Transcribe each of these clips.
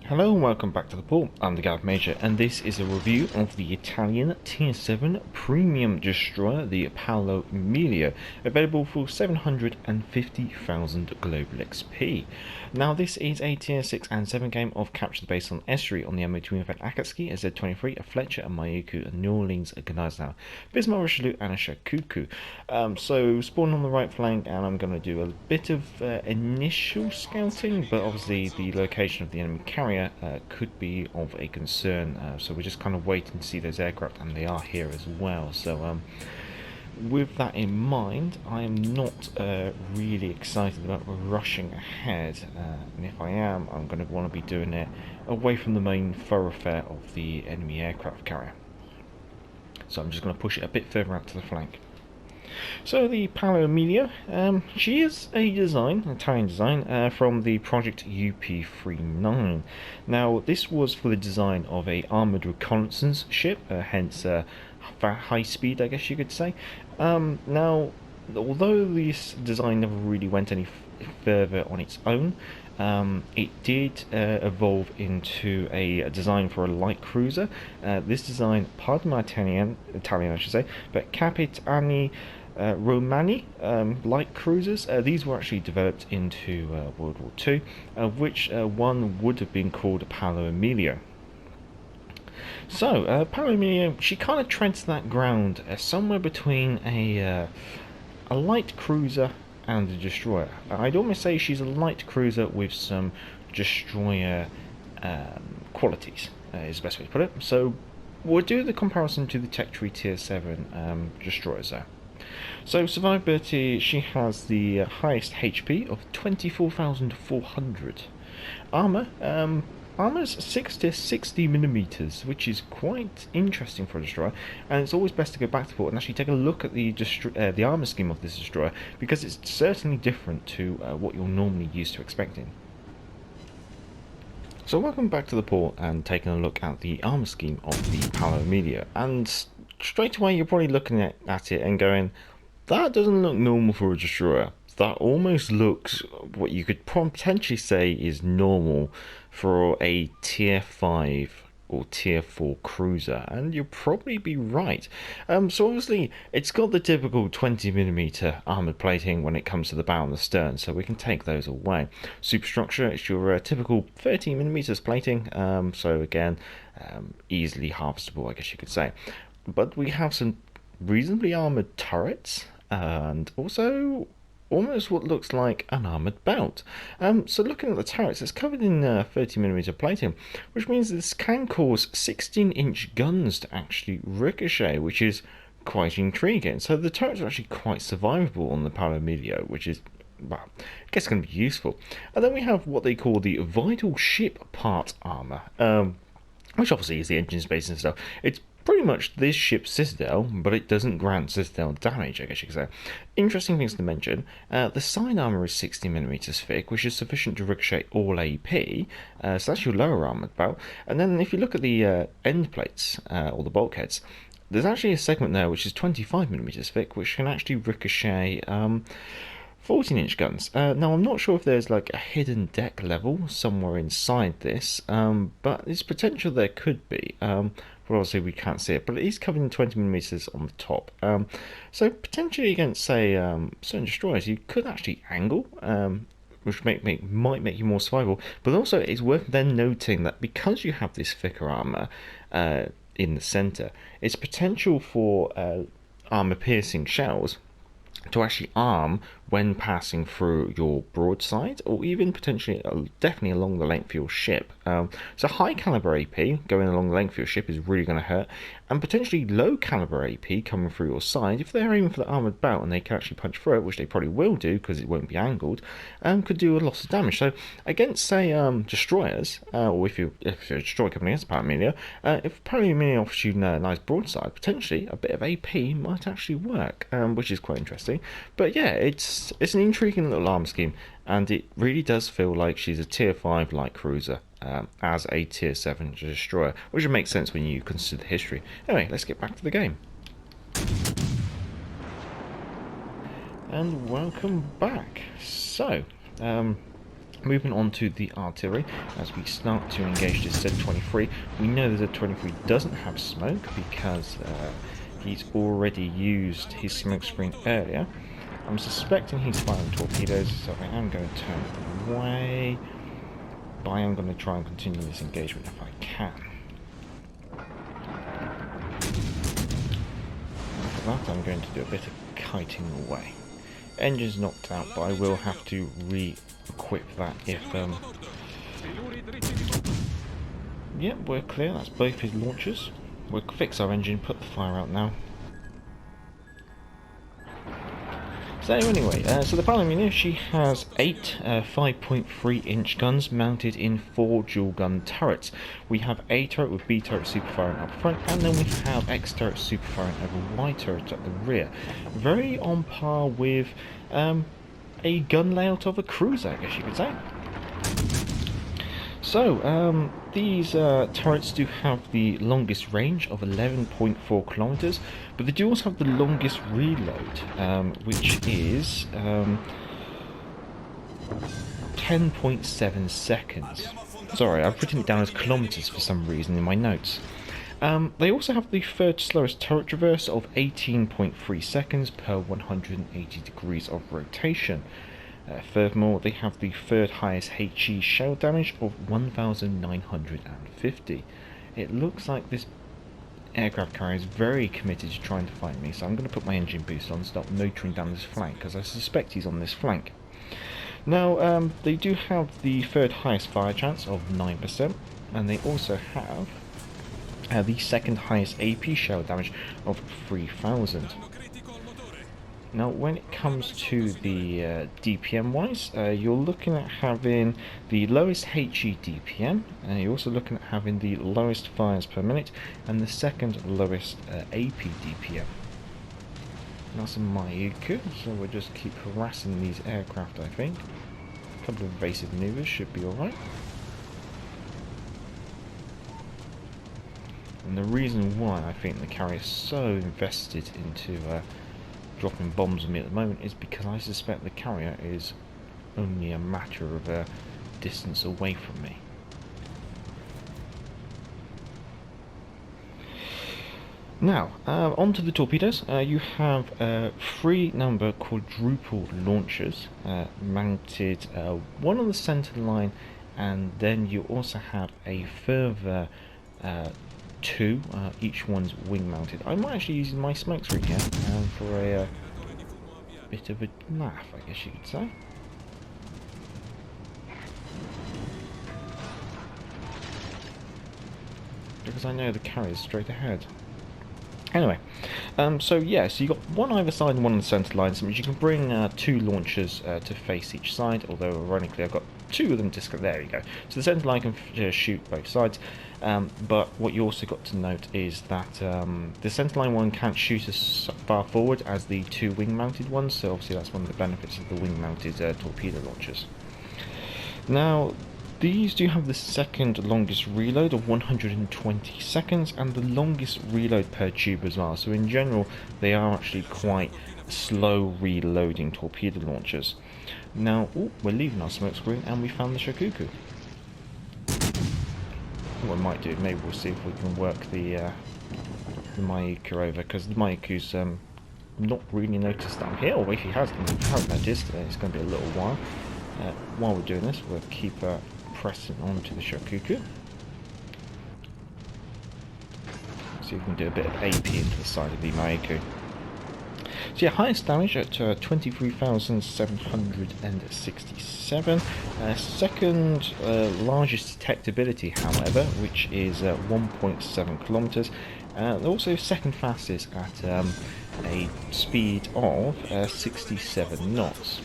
Hello and welcome back to the port. I'm the Gav Major, and this is a review of the Italian Tier 7 Premium Destroyer, the Paolo Emilio, available for 750,000 global XP. Now this is a Tier 6 and 7 game of Capture the Base on Estuary on the MO2 event Akatsuki, a Z23, a Fletcher, a Mayuku, a New Orleans, a Gneisenau, Bismarck Richelieu, and a Shakuku. So spawn on the right flank, and I'm going to do a bit of initial scouting, but obviously the location of the enemy carrier could be of a concern, so we're just kind of waiting to see those aircraft, and they are here as well. So with that in mind, I am not really excited about rushing ahead, and if I am, I'm going to want to be doing it away from the main thoroughfare of the enemy aircraft carrier. So I'm just going to push it a bit further out to the flank. So the Paolo Emilio, she is a Italian design, from the Project UP39. Now this was for the design of a armoured reconnaissance ship, hence high speed, I guess you could say. Now, although this design never really went any further on its own, it did evolve into a design for a light cruiser. This design, pardon my Italian I should say, but Capitani Romani light cruisers. These were actually developed into World War II, of which one would have been called Paolo Emilio. So, Paolo Emilio, she kind of treads that ground somewhere between a light cruiser and a destroyer. I'd almost say she's a light cruiser with some destroyer qualities, is the best way to put it. So we'll do the comparison to the Tech Tree Tier 7 destroyers there. So survivability, she has the highest HP of 24,400. Armour, armour's 6 to 60 millimeters, which is quite interesting for a destroyer, and it's always best to go back to port and actually take a look at the armour scheme of this destroyer, because it's certainly different to what you're normally used to expecting. So welcome back to the port and taking a look at the armour scheme of the Paolo Emilio, and straight away you're probably looking at it and going, that doesn't look normal for a destroyer. That almost looks what you could potentially say is normal for a Tier 5 or Tier 4 cruiser, and you'll probably be right. So obviously it's got the typical 20mm armoured plating when it comes to the bow and the stern, so we can take those away. Superstructure, it's your typical 13mm plating, so again, easily harvestable, I guess you could say. But we have some reasonably armoured turrets, and also almost what looks like an armoured belt. So looking at the turrets, it's covered in 30mm plating, which means this can cause 16-inch guns to actually ricochet, which is quite intriguing. So the turrets are actually quite survivable on the Paolo Emilio, which is, well, I guess going to be useful. And then we have what they call the vital ship part armour, which obviously is the engine space and stuff. It's pretty much this ship's citadel, but it doesn't grant citadel damage, I guess you could say. Interesting things to mention, the side armour is 60mm thick, which is sufficient to ricochet all AP, so that's your lower armoured belt. And then if you look at the end plates, or the bulkheads, there's actually a segment there which is 25mm thick, which can actually ricochet 14-inch guns. Now I'm not sure if there's like a hidden deck level somewhere inside this, but there's potential there could be. But obviously we can't see it, but it is covered in 20mm on the top. So potentially against, say, certain destroyers, you could actually angle, which might make you more survivable. But also it's worth then noting that because you have this thicker armour in the centre, it's potential for armour-piercing shells to actually arm when passing through your broadside, or even potentially definitely along the length of your ship. So high caliber AP going along the length of your ship is really going to hurt, and potentially low caliber AP coming through your side, if they're aiming for the armoured belt and they can actually punch through it, which they probably will do because it won't be angled, could do a lot of damage. So against, say, destroyers, or if you're a destroyer coming against Paolo Emilio, if Paolo Emilio offers you a nice broadside, potentially a bit of AP might actually work, which is quite interesting. But yeah, it's an intriguing little arm scheme, and it really does feel like she's a Tier 5 light cruiser as a Tier 7 destroyer, which would make sense when you consider the history. Anyway, let's get back to the game. And welcome back. So, Moving on to the artillery, as we start to engage this Z-23, we know the Z-23 doesn't have smoke because he's already used his smoke screen earlier. I'm suspecting he's firing torpedoes, so I am going to turn away, but I am going to try and continue this engagement if I can. For that, I'm going to do a bit of kiting away. Engine's knocked out, but I will have to re-equip that if... Yep, we're clear. That's both his launchers. We'll fix our engine, put the fire out now. So anyway, so the Paolo Emilio, she has 8 5.3-inch guns mounted in 4 dual gun turrets. We have A turret with B turret superfiring up front, and then we have X turret superfiring over Y turret at the rear. Very on par with a gun layout of a cruiser, I guess you could say. So, these turrets do have the longest range of 11.4 kilometers, but they do also have the longest reload, which is 10.7 seconds. Sorry, I've written it down as kilometers for some reason in my notes. They also have the third slowest turret traverse of 18.3 seconds per 180 degrees of rotation. Furthermore, they have the third highest HE shell damage of 1,950. It looks like this aircraft carrier is very committed to trying to fight me, so I'm going to put my engine boost on and start motoring down this flank, because I suspect he's on this flank. Now, they do have the third highest fire chance of 9%, and they also have the second highest AP shell damage of 3,000. Now, when it comes to the DPM wise, you're looking at having the lowest HE DPM, and you're also looking at having the lowest fires per minute, and the second lowest AP DPM. That's a Mayuku, so we'll just keep harassing these aircraft, I think. A couple of evasive maneuvers should be alright. And the reason why I think the carrier is so invested into dropping bombs on me at the moment is because I suspect the carrier is only a matter of distance away from me. Now, onto the torpedoes. You have 3 number quadruple launchers mounted, one on the centre line, and then you also have a further 2, each one's wing mounted. I'm actually using my smokescreen here for a bit of a laugh, I guess you could say. Because I know the carrier's straight ahead. Anyway, so yeah, so you got one either side and one on the centre line, so you can bring 2 launchers to face each side, although ironically I've got 2 of them there you go. So the centre line can shoot both sides, but what you also got to note is that the centre line one can't shoot as far forward as the 2 wing mounted ones, so obviously that's one of the benefits of the wing mounted torpedo launchers. Now, these do have the second longest reload of 120 seconds and the longest reload per tube as well, so in general they are actually quite slow reloading torpedo launchers. Now, we're leaving our smoke screen and we found the Shokuku. What I might do, maybe we'll see if we can work the Mayuku over, because the Mayuku's not really noticed that I'm here, or if he hasn't noticed, it's going to be a little while. While we're doing this, we'll keep pressing onto the Shokuku. See if we can do a bit of AP into the side of the Mayuku. So yeah, highest damage at 23,767. Second largest detectability, however, which is 1.7 kilometers. Also second fastest at a speed of 67 knots.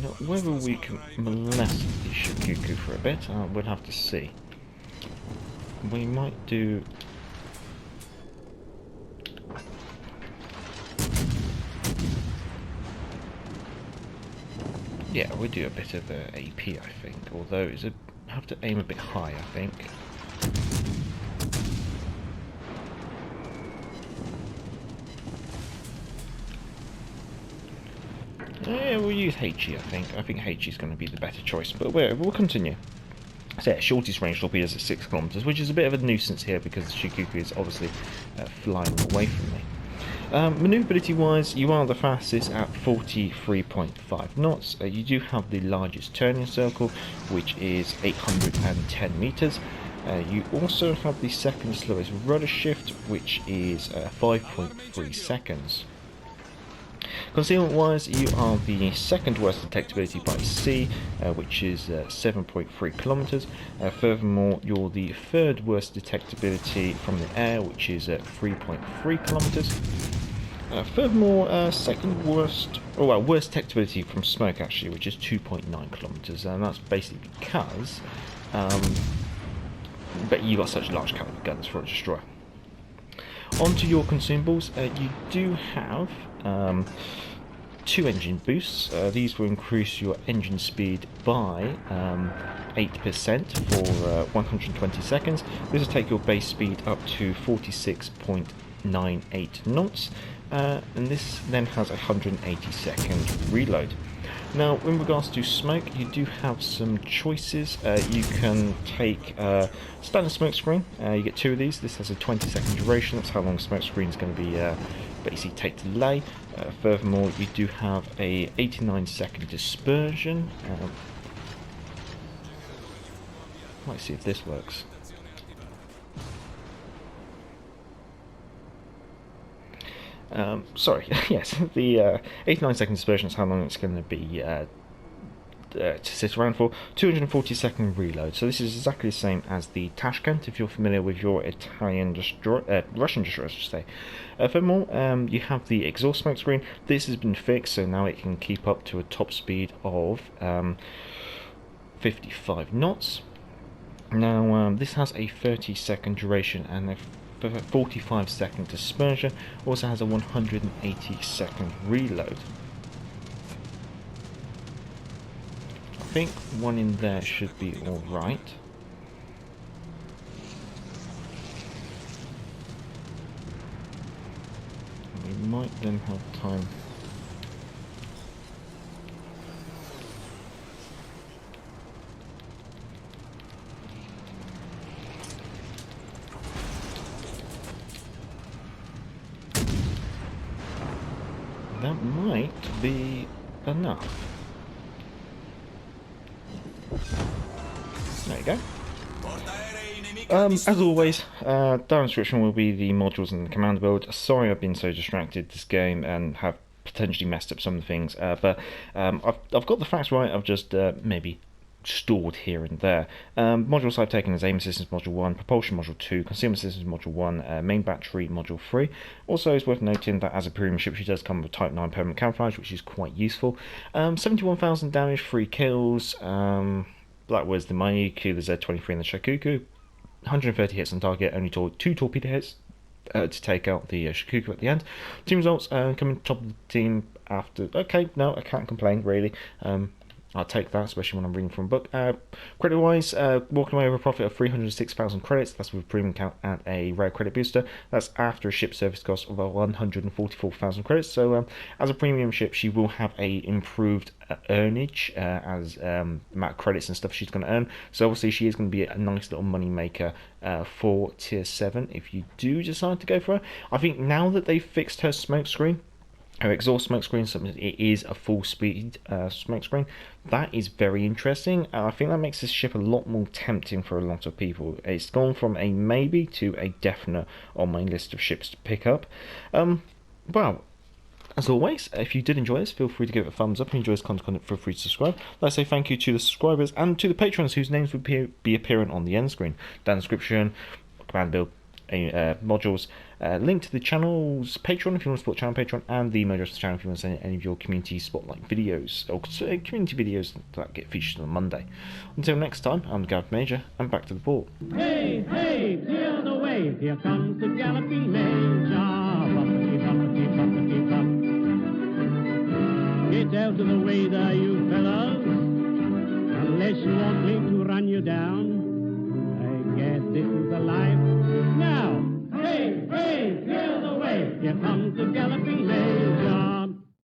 Now, whether we can molest the Shokuku for a bit, we'll have to see. We might do... Yeah, we'll do a bit of AP, I think, although it's have to aim a bit high, I think. Yeah, we'll use HE, I think. I think HE is going to be the better choice, but we'll continue. So yeah, shortest range torpedoes at 6 kilometers, which is a bit of a nuisance here because the Shikoku is obviously flying away from me. Manoeuvrability wise, you are the fastest at 43.5 knots. You do have the largest turning circle, which is 810 meters. You also have the second slowest rudder shift, which is 5.3 seconds. Concealment wise, you are the second worst detectability by sea, which is 7.3 kilometers. Furthermore, you're the third worst detectability from the air, which is 3.3 kilometers. Furthermore, second worst, worst detectability from smoke actually, which is 2.9 kilometers, and that's basically because but you got such large caliber guns for a destroyer. Onto your consumables, you do have 2 engine boosts. These will increase your engine speed by 8% for 120 seconds. This will take your base speed up to 46.98 knots, and this then has a 180-second reload. Now, in regards to smoke, you do have some choices. You can take standard smoke screen. You get 2 of these. This has a 20-second duration. That's how long smoke screen is going to be basically take to lay. Furthermore, you do have a 89-second dispersion. Let's see if this works. Sorry, yes, the 89-second dispersion is how long it's going to be to sit around for. 240-second reload. So this is exactly the same as the Tashkent, if you're familiar with your Russian destroyer, I should say. Furthermore, you have the exhaust smoke screen. This has been fixed, so now it can keep up to a top speed of 55 knots. Now, this has a 30-second duration and a 45-second dispersion. Also has a 180-second reload. I think one in there should be alright. We might then have time. That might be enough. There you go. As always, down in the description will be the modules and the command build. Sorry I've been so distracted this game and have potentially messed up some things, but I've got the facts right. I've just maybe stored here and there. Modules I've taken is Aim Assistance Module 1, Propulsion Module 2, Concealment Systems Module 1, Main Battery Module 3. Also, it's worth noting that as a premium ship, she does come with Type 9 permanent camouflage, which is quite useful. 71,000 damage, 3 kills. That was the Mayuku, the Z-23 and the Shikoku. 130 hits on target, only 2 torpedo hits to take out the Shikoku at the end. Team results coming top of the team after. Okay, no, I can't complain really. I'll take that, especially when I'm reading from a book. Credit-wise, walking away with a profit of 306,000 credits. That's with a premium count and a rare credit booster. That's after a ship service cost of 144,000 credits. So, as a premium ship, she will have a improved earnage as amount of credits and stuff she's going to earn. So obviously, she is going to be a nice little money maker for Tier 7 if you do decide to go for her. I think now that they've fixed her smoke screen, her exhaust smoke screen, something it is a full speed smoke screen. That is very interesting. I think that makes this ship a lot more tempting for a lot of people. It's gone from a maybe to a definite on my list of ships to pick up. Well, as always, if you did enjoy this, feel free to give it a thumbs up. If you enjoy this content, feel free to subscribe. Let's say thank you to the subscribers and to the patrons whose names would be appearing on the end screen. Down in the description, command build, modules, link to the channel's Patreon if you want to support the channel Patreon, and the email address of the channel if you want to send any of your community spotlight videos or community videos that get featured on Monday. Until next time, I'm the Gareth Major, and back to the port. Hey, hey, clear the way, here comes the galloping Major. Bumpity, bumpity, bumpity, bump. Get out of the way there, you fellows, unless you want me to run you down. I guess this is the life. Now, hey, hey, clear the way, here comes the galloping Major.